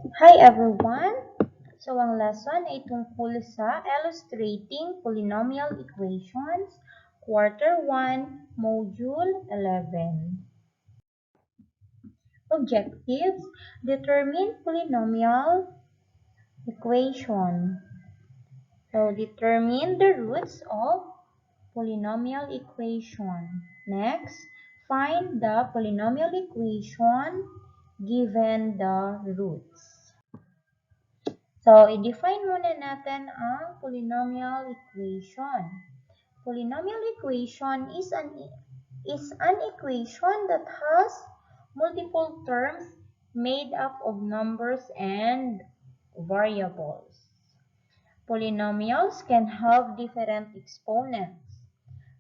Hi everyone! So ang lesson ay tungkol sa Illustrating Polynomial Equations, Quarter 1, Module 11. Objectives: determine polynomial equation. So determine the roots of polynomial equation. Next, find the polynomial equation given the roots. So, i-define muna natin ang polynomial equation. Polynomial equation is an equation that has multiple terms made up of numbers and variables. Polynomials can have different exponents.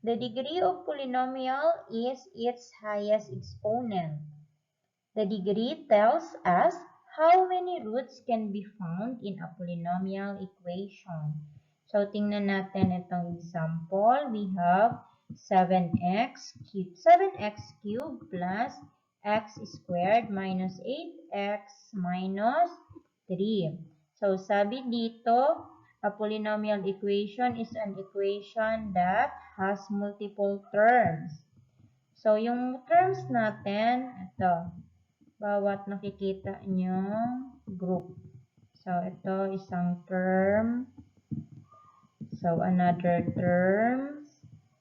The degree of polynomial is its highest exponent. The degree tells us how many roots can be found in a polynomial equation. So, tingnan natin itong example. We have 7x cubed plus x squared minus 8x minus 3. So, sabi dito, a polynomial equation is an equation that has multiple terms. So, yung terms natin, ito. Bawat nakikita nyong group. So, ito isang term. So, another terms.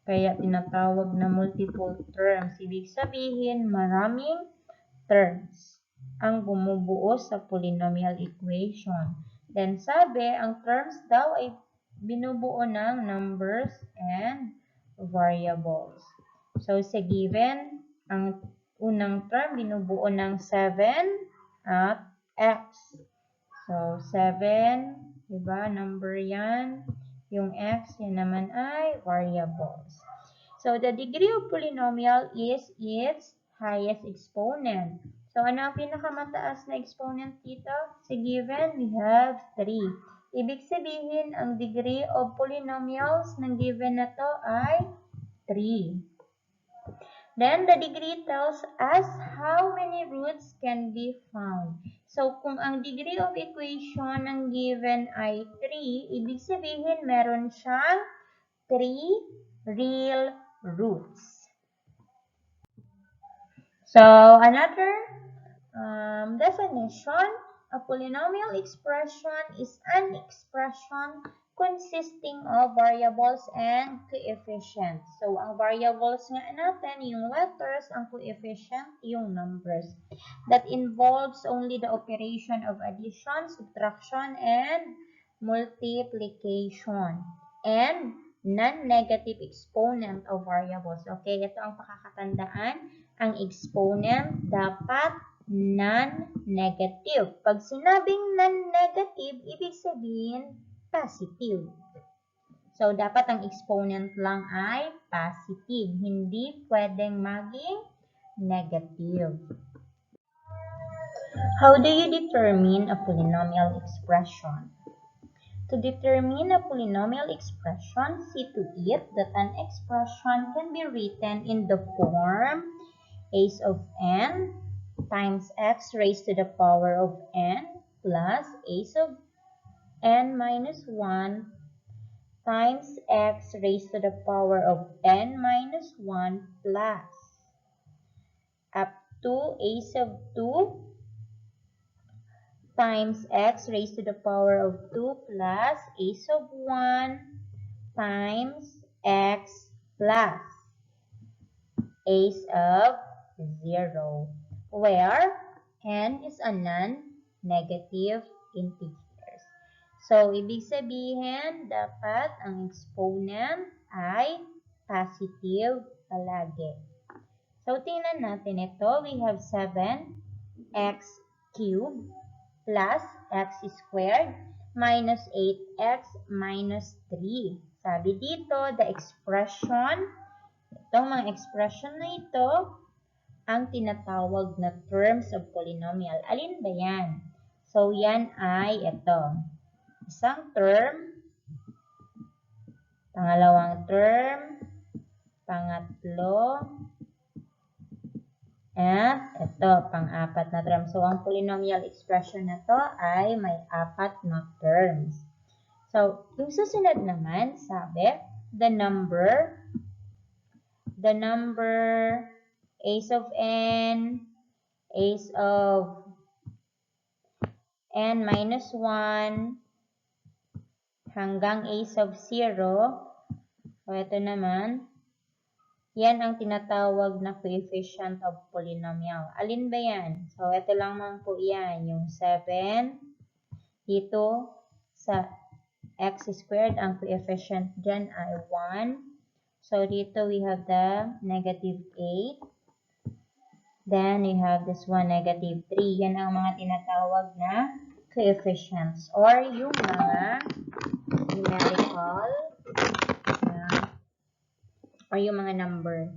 Kaya tinatawag na multiple terms. Ibig sabihin, maraming terms ang bumubuo sa polynomial equation. Then, sabi, ang terms daw ay binubuo ng numbers and variables. So, sa given, ang unang term binubuo ng 7 at x. So, 7, diba? Number yan. Yung x, yan naman ay variables. So, the degree of polynomial is its highest exponent. So, ano ang pinakamataas na exponent dito? Sa given, we have 3. Ibig sabihin, ang degree of polynomials ng given na to ay 3. Then, the degree tells us how many roots can be found. So, kung ang degree of equation ng given ay 3, ibig sabihin meron siyang 3 real roots. So, another definition, a polynomial expression is an expression consisting of variables and coefficients. So, ang variables nga natin, yung letters, ang coefficient, yung numbers. That involves only the operation of addition, subtraction, and multiplication. And non-negative exponent of variables. Okay, ito ang pakakatandaan. Ang exponent dapat non-negative. Pag sinabing non-negative, ibig sabihin positive. So, dapat ang exponent lang ay positive. Hindi pwedeng maging negative. How do you determine a polynomial expression? To determine a polynomial expression, see to it that an expression can be written in the form a of n times x raised to the power of n plus a of n minus 1 times x raised to the power of n minus 1 plus up to a of 2 times x raised to the power of 2 plus a of 1 times x plus a of 0, where n is a non-negative integers. So, ibig sabihin, dapat ang exponent ay positive palagi. So, tingnan natin ito. We have 7x cubed plus x squared minus 8x minus 3. Sabi dito, the expression, itong mga expression na ito, ang tinatawag na terms of polynomial. Alin ba yan? So, yan ay ito. Isang term, pangalawang term, pangatlo, At ito, pang-apat na term. So, ang polynomial expression na to ay may apat na terms. So, yung susunod naman, sabi, the number ace of n, ace of n minus 1, hanggang ace of 0. So, ito naman, yan ang tinatawag na coefficient of polynomial. Alin ba yan? So, ito lang man po yan. Yung 7 dito sa x squared, ang coefficient dyan ay 1. So, dito we have the negative 8. Then, we have this one, negative 3. Yan ang mga tinatawag na coefficients or yung mga numerical or yung mga number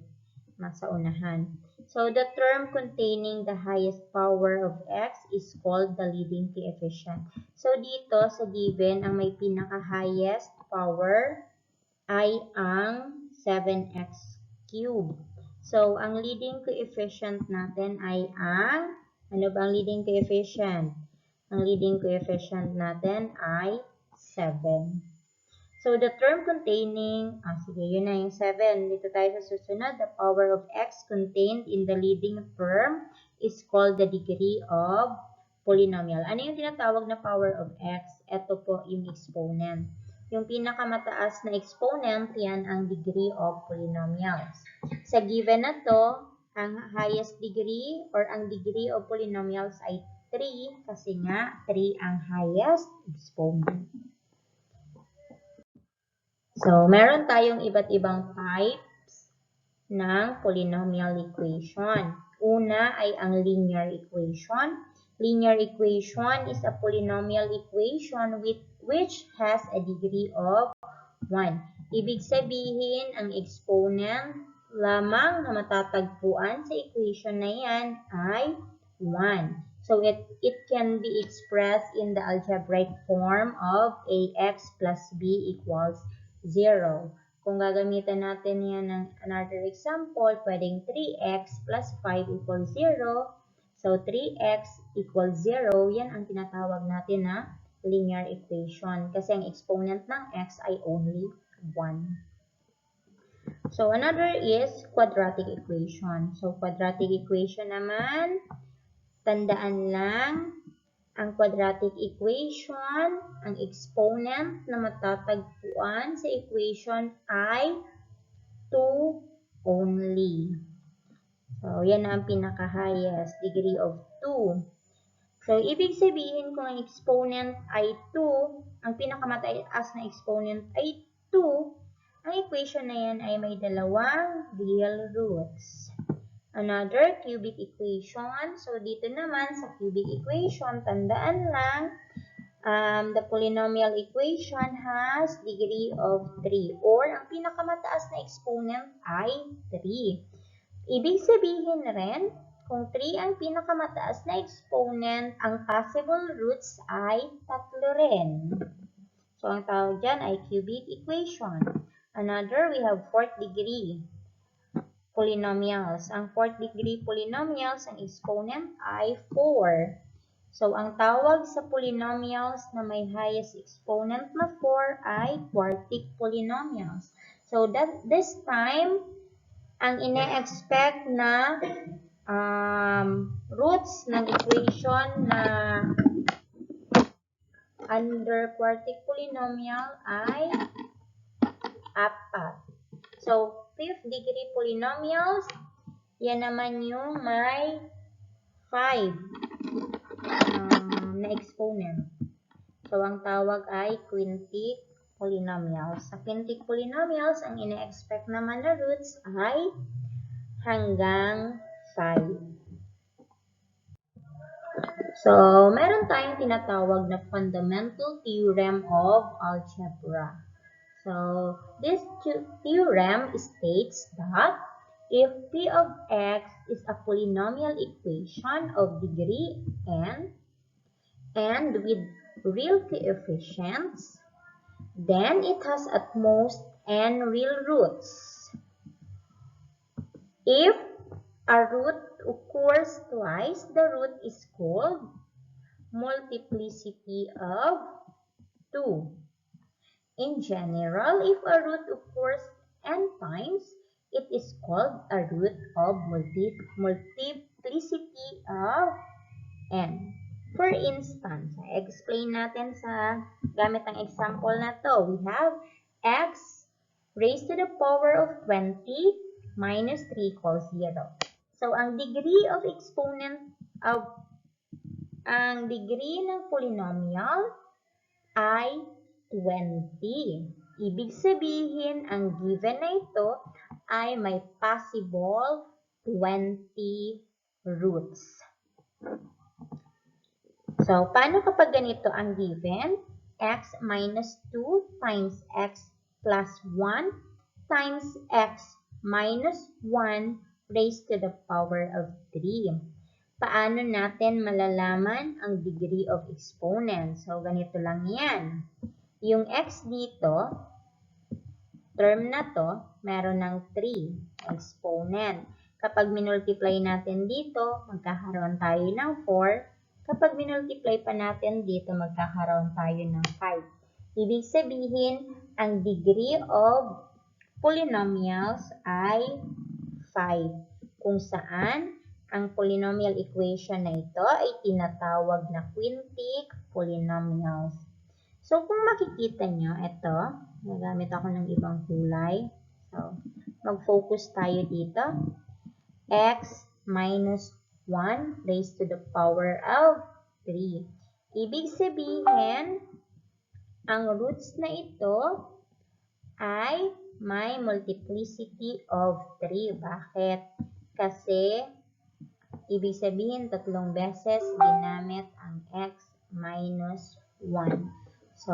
nasa unahan. So, the term containing the highest power of x is called the leading coefficient. So, dito sa given, ang may pinaka-highest power ay ang 7x cubed. So, ang leading coefficient natin ay ang, ano ba ang leading coefficient? Ang leading coefficient natin ay 7. So, the term containing, sige, yun na yung 7. Dito tayo sa susunod. The power of x contained in the leading term is called the degree of polynomial. Ano yung tinatawag na power of x? Ito po yung exponent. Yung pinakamataas na exponent, yan ang degree of polynomials. Sa given na to, ang highest degree or ang degree of polynomials ay 3 kasi nga 3 ang highest exponent. So, meron tayong iba't ibang types ng polynomial equation. Una ay ang linear equation. Linear equation is a polynomial equation which has a degree of 1. Ibig sabihin, ang exponent lamang na matatagpuan sa equation na yan ay 1. So, it can be expressed in the algebraic form of ax plus b equals 0. Kung gagamitan natin yan ng another example, pwedeng 3x plus 5 equals 0. So, 3x equals 0, yan ang tinatawag natin na linear equation kasi ang exponent ng x ay only 1. So, another is quadratic equation. So, quadratic equation naman, tandaan lang, ang quadratic equation, ang exponent na matatagpuan sa equation ay 2 only. So, yan ang pinaka-highest degree of 2. So, ibig sabihin kung ang exponent ay 2, ang pinakamataas na exponent ay 2, ang equation na yan ay may dalawang real roots. Another cubic equation. So, dito naman sa cubic equation, tandaan lang, the polynomial equation has degree of 3 or ang pinakamataas na exponent ay 3. Ibig sabihin rin, kung 3 ang pinakamataas na exponent, ang possible roots ay 3 rin. So, ang tawag dyan ay cubic equation. Another, we have fourth degree polynomials. Ang fourth degree polynomials, ang exponent ay 4. So, ang tawag sa polynomials na may highest exponent na 4 ay quartic polynomials. So, this time, ang ine-expect na roots ng equation na under quartic polynomial ay 4. So, fifth degree polynomials, yan naman yung may 5 na exponent. So, ang tawag ay quintic polynomials. Sa quintic polynomials, ang ine-expect naman na roots ay hanggang 5. So, meron tayong tinatawag na fundamental theorem of algebra. So, this theorem states that if p of x is a polynomial equation of degree n and with real coefficients, then it has at most n real roots. If a root occurs twice, the root is called multiplicity of 2. In general, if a root occurs n times, it is called a root of multiplicity of n. For instance, explain natin sa gamit ng example na to. We have x raised to the power of 20 minus 3 equals 0. So, ang degree ng polynomial ay 20. Ibig sabihin, ang given na ito ay may possible 20 roots. So, paano kapag ganito ang given? X minus 2 times x plus 1 times x minus 1 raised to the power of 3. Paano natin malalaman ang degree of exponent? So, ganito lang yan. Yung x dito, term na to, meron ng 3 exponent. Kapag minultiply natin dito, magkakaroon tayo ng 4. Kapag minultiply pa natin dito, magkakaroon tayo ng 5. Ibig sabihin, ang degree of polynomials ay 5. Kung saan, ang polynomial equation na ito ay tinatawag na quintic polynomials. So, kung makikita nyo, ito, nagamit ako ng ibang kulay. So, mag-focus tayo dito. X minus 1 raised to the power of 3. Ibig sabihin, ang roots na ito ay may multiplicity of 3. Bakit? Kasi, ibig sabihin, 3 beses ginamit ang x minus 1. So,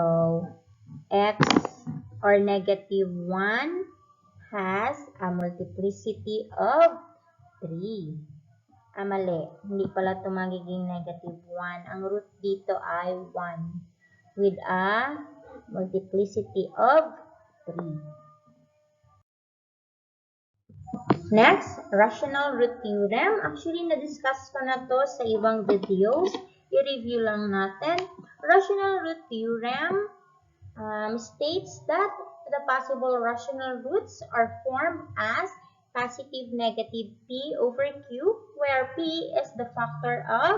x or negative 1 has a multiplicity of 3. Mali. Hindi pala ito magiging negative 1. Ang root dito ay 1 with a multiplicity of 3. Next, rational root theorem. Actually, na-discuss ko na to sa ibang videos. I-review lang natin. Rational root theorem states that the possible rational roots are formed as positive negative p over q, where p is the factor of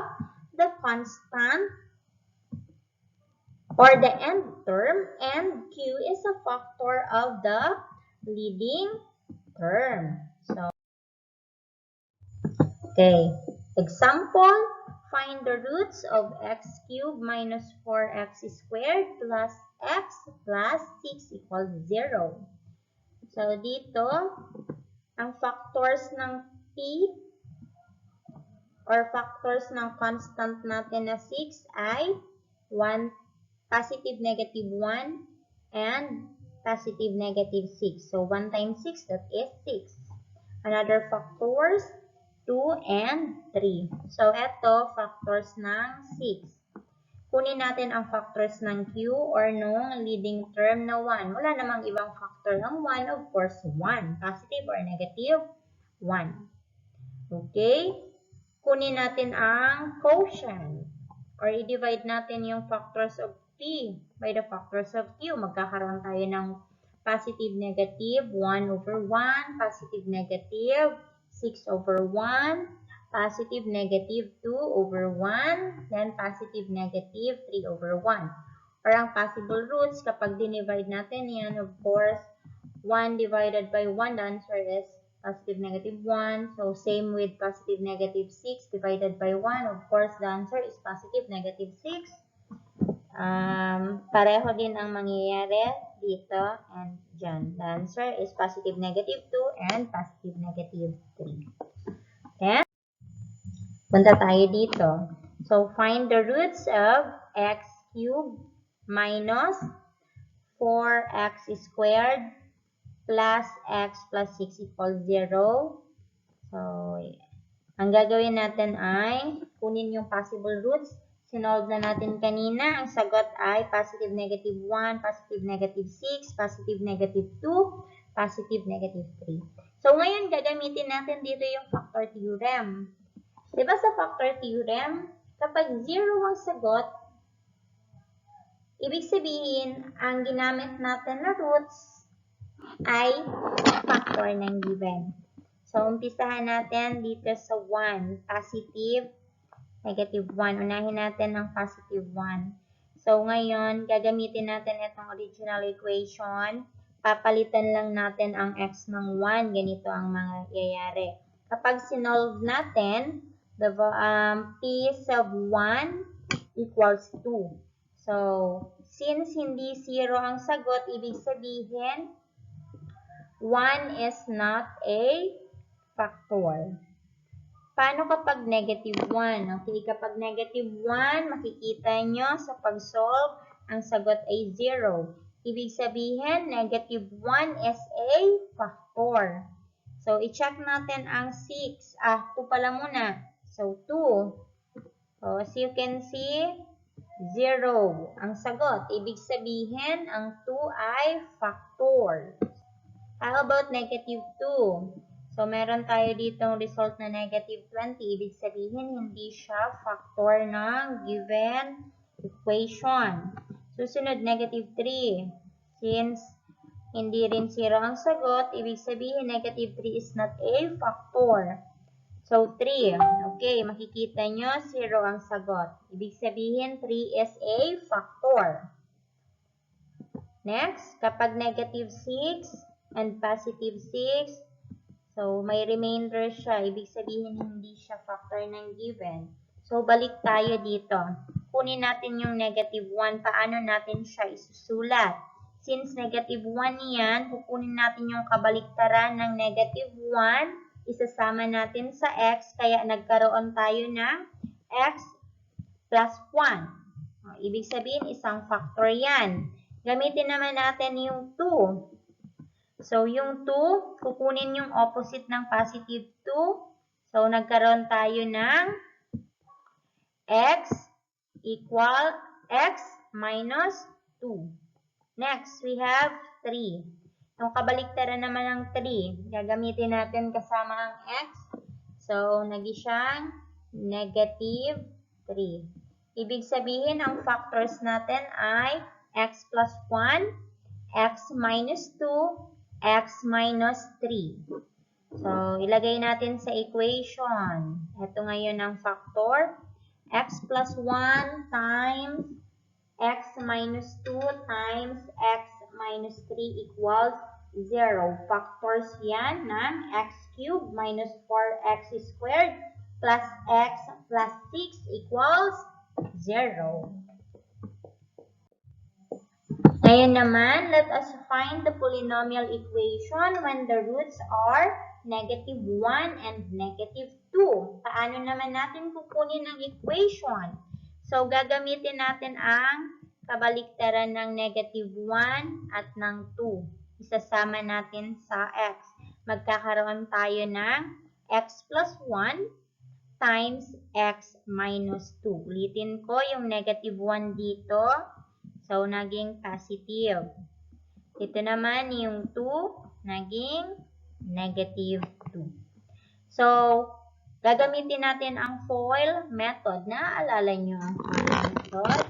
the constant or the end term, and q is a factor of the leading term. So, okay. Example, find the roots of x cubed minus 4x squared plus x plus 6 equals 0. So, dito, ang factors ng p or factors ng constant natin na 6 ay 1, positive negative 1 and positive negative 6. So, 1 times 6, that is 6. Another factors, 2 and 3. So, eto, factors ng 6. Kunin natin ang factors ng q or nung leading term na 1. Wala namang ibang factor ng 1, of course, 1. Positive or negative 1. Okay? Kunin natin ang quotient or i-divide natin yung factors of p by the factors of q. Magkakaroon tayo ng positive negative 1 over 1, positive negative 6 over 1, positive negative 2 over 1, then positive negative 3 over 1. Or ang possible roots, kapag dinivide natin yan, of course, 1 divided by 1, the answer is positive negative 1. So, same with positive negative 6 divided by 1. Of course, the answer is positive negative 6. Pareho din ang mangyayari dito and dyan. The answer is positive negative 2 and positive negative 3. Okay? Punta tayo dito. So, find the roots of x cubed minus 4x squared plus x plus 6 equals 0. So, ang gagawin natin ay kunin yung possible roots. Sinolve na natin kanina. Ang sagot ay positive negative 1, positive negative 6, positive negative 2, positive negative 3. So, ngayon, gagamitin natin dito yung factor theorem. Diba sa factor theorem, kapag 0 ang sagot, ibig sabihin, ang ginamit natin na roots ay factor ng given. So, umpisahan natin dito sa 1, positive, negative 1. Unahin natin ng positive 1. So, ngayon, gagamitin natin itong original equation. Papalitan lang natin ang x ng 1. Ganito ang mangyayari. Kapag sinolve natin, the p sub 1 equals 2. So, since hindi 0 ang sagot, ibig sabihin, 1 is not a factor. Paano kapag negative 1? Okay, kapag negative 1, makikita nyo sa pag-solve, ang sagot ay 0. Ibig sabihin, negative 1 is a factor. So, i-check natin ang 6. 2 pala muna. So, 2. So, as you can see, 0 ang sagot. Ibig sabihin, ang 2 ay factor. How about negative 2? So, meron tayo ditong result na negative 20. Ibig sabihin, hindi siya factor ng given equation. Susunod, negative 3. Since hindi rin 0 ang sagot, ibig sabihin, negative 3 is not a factor. So, 3. Okay, makikita nyo, 0 ang sagot. Ibig sabihin, 3 is a factor. Next, kapag negative 6 and positive 6, so, may remainder siya. Ibig sabihin, hindi siya factor ng given. So, balik tayo dito. Kunin natin yung negative 1. Paano natin siya isusulat? Since negative 1 yan, kukunin natin yung kabaliktaran ng negative 1. Isasama natin sa x. Kaya nagkaroon tayo ng x plus 1. Ibig sabihin, isang factor yan. Gamitin naman natin yung 2. So, yung 2, kukunin yung opposite ng positive 2. So, nagkaroon tayo ng x equal x minus 2. Next, we have 3. Yung kabaliktaran naman ng 3, gagamitin natin kasama ang x. So, naging siyang negative 3. Ibig sabihin, ang factors natin ay x plus 1, x minus 2, x minus 3. So, ilagay natin sa equation. Ito ngayon ang factor. X plus 1 times x minus 2 times x minus 3 equals 0. Factors yan ng x cubed minus 4x squared plus x plus 6 equals 0. Ngayon naman, let us find the polynomial equation when the roots are negative 1 and negative 2. Paano naman natin kukunin ang equation? So, gagamitin natin ang kabaliktaran ng negative 1 at ng 2. Isasama natin sa x. Magkakaroon tayo ng x plus 1 times x minus 2. Ulitin ko yung negative 1 dito. So, naging positive. Ito naman yung 2, naging negative 2. So, gagamitin natin ang FOIL method. Naaalala nyo ang FOIL method?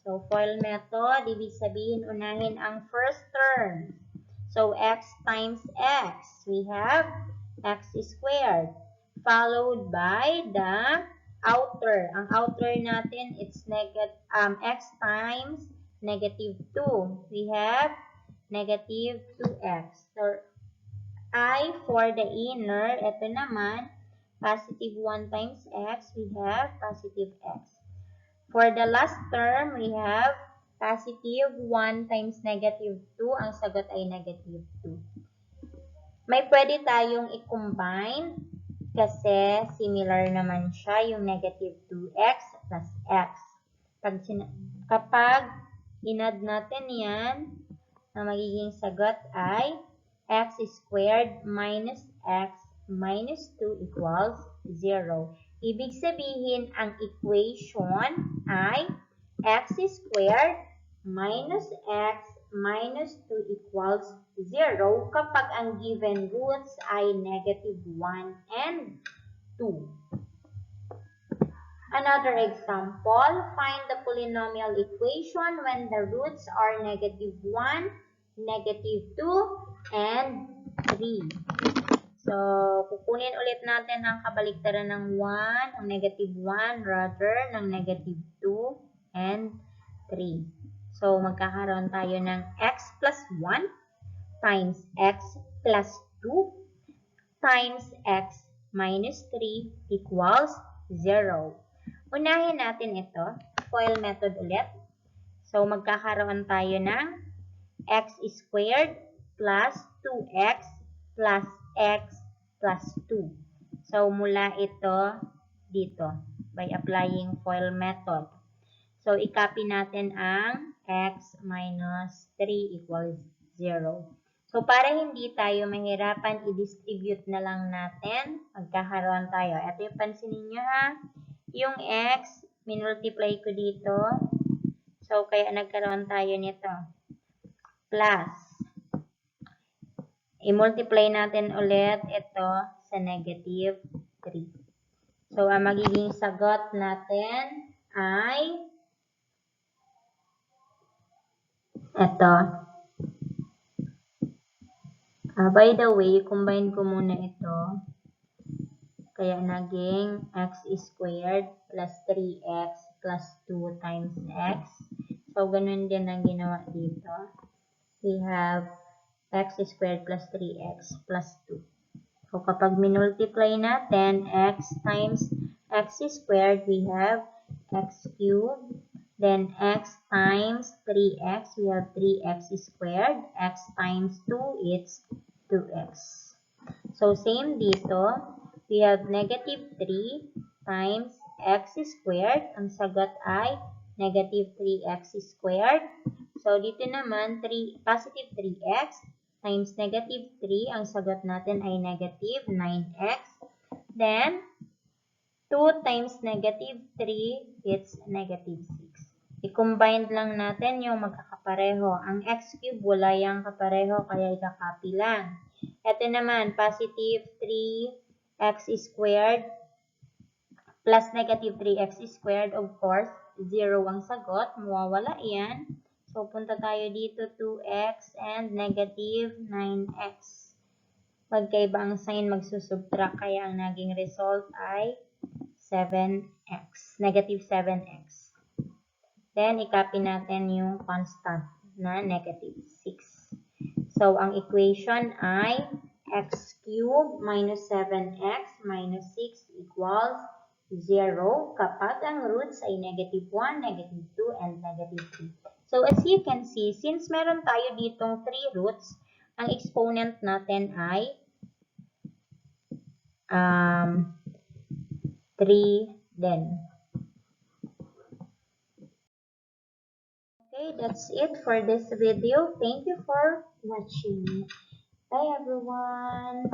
So, FOIL method, ibig sabihin unahin ang first term. So, x times x. We have x squared. Followed by the outer. Ang outer natin, it's x times negative 2. We have negative 2x. So, I for the inner, ito naman, positive 1 times x, we have positive x. For the last term, we have positive 1 times negative 2. Ang sagot ay negative 2. May pwede tayong i-combine kasi similar naman siya yung negative 2x plus x. Kapag inad natin yan, ang magiging sagot ay x squared minus x minus 2 equals 0. Ibig sabihin, ang equation ay x squared minus x minus 2 equals 0 kapag ang given roots ay negative 1 and 2. Another example, find the polynomial equation when the roots are negative 1, negative 2, and 3. So, kukunin ulit natin ang kabaliktaran ng 1, ang negative 1, rather, ng negative 2, and 3. So, magkakaroon tayo ng x plus 1 times x plus 2 times x minus 3 equals 0. Unahin natin ito, FOIL method ulit. So, magkakaroon tayo ng x squared plus 2x plus x plus 2. So, mula ito dito by applying FOIL method. So, i-copy natin ang x minus 3 equals 0. So, para hindi tayo mahirapan, i-distribute na lang natin. Magkakaroon tayo. Ito yung pansinin nyo ha. Yung x, minultiply ko dito. So, kaya nagkaroon tayo nito. Plus. I-multiply natin ulit ito sa negative 3. So, ang magiging sagot natin ay ito. By the way, combine ko muna ito. Kaya naging x squared plus 3x plus 2 times x. So, ganun din ang ginawa dito. We have x squared plus 3x plus 2. So, kapag minultiply natin x times x squared, we have x cubed. Then, x times 3x, we have 3x squared. X times 2, it's 2x. So, same dito. We have negative 3 times x squared. Ang sagot ay negative 3x squared. So, dito naman, positive 3x times negative 3. Ang sagot natin ay negative 9x. Then, 2 times negative 3, it's negative 6. I-combine lang natin yung magkakapareho. Ang x cube, wala yung kapareho, kaya ikakopy lang. Ito naman, positive 3x squared plus negative 3x squared. Of course, 0 ang sagot. Mawawala yan. So, punta tayo dito, 2x and negative 9x. Pagkaiba ang sign, magsusubtract. Kaya ang naging result ay 7x. Negative 7x. Then, i-copy natin yung constant na negative 6. So, ang equation ay x cubed minus 7x minus 6 equals 0 kapag ang roots ay negative 1, negative 2, and negative 3. So, as you can see, since meron tayo ditong 3 roots, ang exponent natin ay 3 din. Okay, that's it for this video. Thank you for watching. Bye everyone.